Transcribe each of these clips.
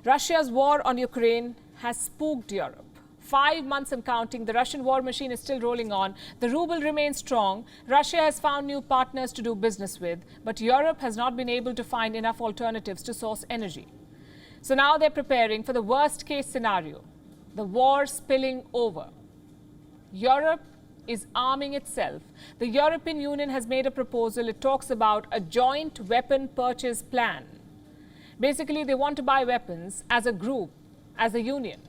Russia's war on Ukraine has spooked Europe. 5 months and counting, the Russian war machine is still rolling on. The ruble remains strong. Russia has found new partners to do business with, but Europe has not been able to find enough alternatives to source energy. So now they're preparing for the worst case scenario, the war spilling over. Europe is arming itself. The European Union has made a proposal. It talks about a joint weapon purchase plan. Basically, they want to buy weapons as a group, as a union.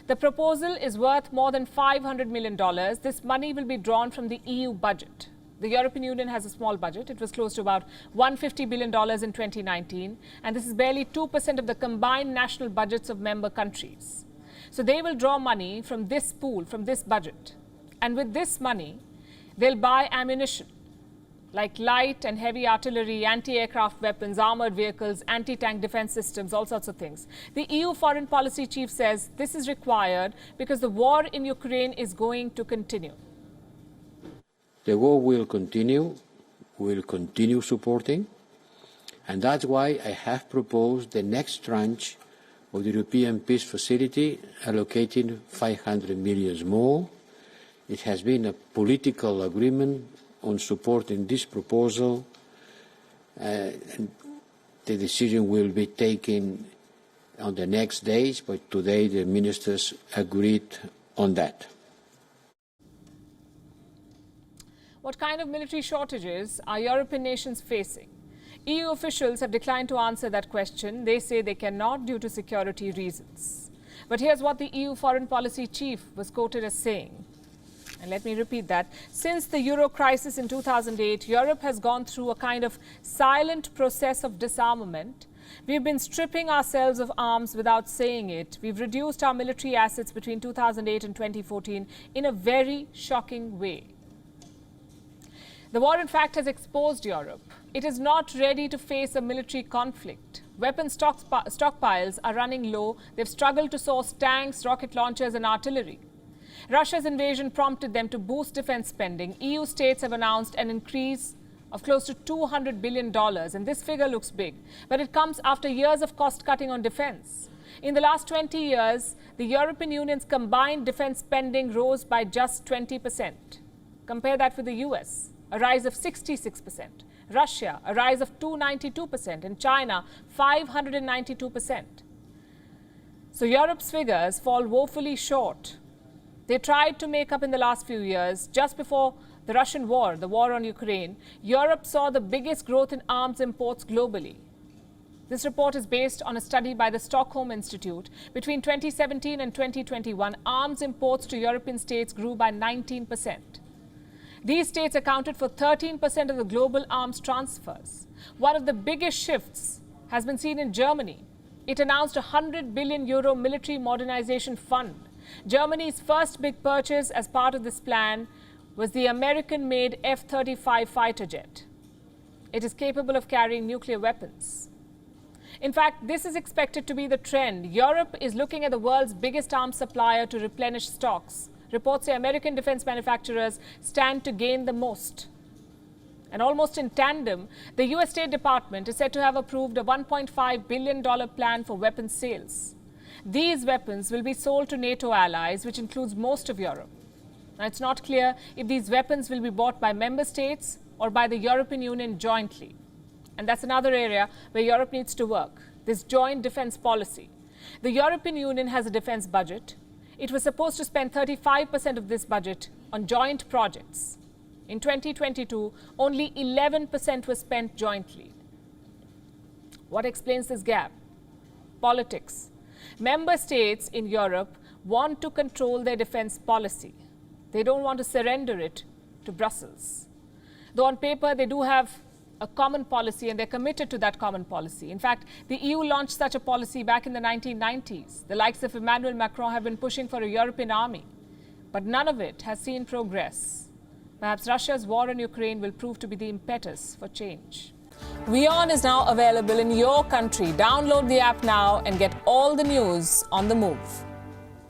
The proposal is worth more than $500 million. This money will be drawn from the EU budget. The European Union has a small budget. It was close to about $150 billion in 2019, and this is barely 2% of the combined national budgets of member countries. So they will draw money from this pool, from this budget. And with this money, they'll buy ammunition, like light and heavy artillery, anti-aircraft weapons, armored vehicles, anti-tank defense systems, all sorts of things. The EU foreign policy chief says this is required because the war in Ukraine is going to continue. The war will continue, we'll continue supporting, and that's why I have proposed the next tranche of the European Peace Facility, allocating 500 million more. It has been a political agreement on supporting this proposal. And the decision will be taken on the next days, but today the ministers agreed on that. What kind of military shortages are European nations facing? EU officials have declined to answer that question. They say they cannot due to security reasons. But here's what the EU foreign policy chief was quoted as saying. And let me repeat that. Since the euro crisis in 2008, Europe has gone through a kind of silent process of disarmament. We've been stripping ourselves of arms without saying it. We've reduced our military assets between 2008 and 2014 in a very shocking way. The war, in fact, has exposed Europe. It is not ready to face a military conflict. Weapon stockpiles are running low. They've struggled to source tanks, rocket launchers and artillery. Russia's invasion prompted them to boost defense spending. EU states have announced an increase of close to $200 billion, and this figure looks big. But it comes after years of cost cutting on defense. In the last 20 years, the European Union's combined defense spending rose by just 20%. Compare that with the US, a rise of 66%. Russia, a rise of 292%, and China, 592%. So Europe's figures fall woefully short. They tried to make up in the last few years. Just before the Russian war, the war on Ukraine, Europe saw the biggest growth in arms imports globally. This report is based on a study by the Stockholm Institute. Between 2017 and 2021, arms imports to European states grew by 19%. These states accounted for 13% of the global arms transfers. One of the biggest shifts has been seen in Germany. It announced a €100 billion military modernization fund. Germany's first big purchase as part of this plan was the American-made F-35 fighter jet. It is capable of carrying nuclear weapons. In fact, this is expected to be the trend. Europe is looking at the world's biggest arms supplier to replenish stocks. Reports say American defense manufacturers stand to gain the most. And almost in tandem, the US State Department is said to have approved a $1.5 billion plan for weapons sales. These weapons will be sold to NATO allies, which includes most of Europe. Now, it's not clear if these weapons will be bought by member states or by the European Union jointly. And that's another area where Europe needs to work, this joint defense policy. The European Union has a defense budget. It was supposed to spend 35% of this budget on joint projects. In 2022, only 11% was spent jointly. What explains this gap? Politics. Member states in Europe want to control their defense policy. They don't want to surrender it to Brussels. Though on paper they do have a common policy and they're committed to that common policy. In fact, the EU launched such a policy back in the 1990s. The likes of Emmanuel Macron have been pushing for a European army, but none of it has seen progress. Perhaps Russia's war on Ukraine will prove to be the impetus for change. WION is now available in your country. Download the app now and get all the news on the move.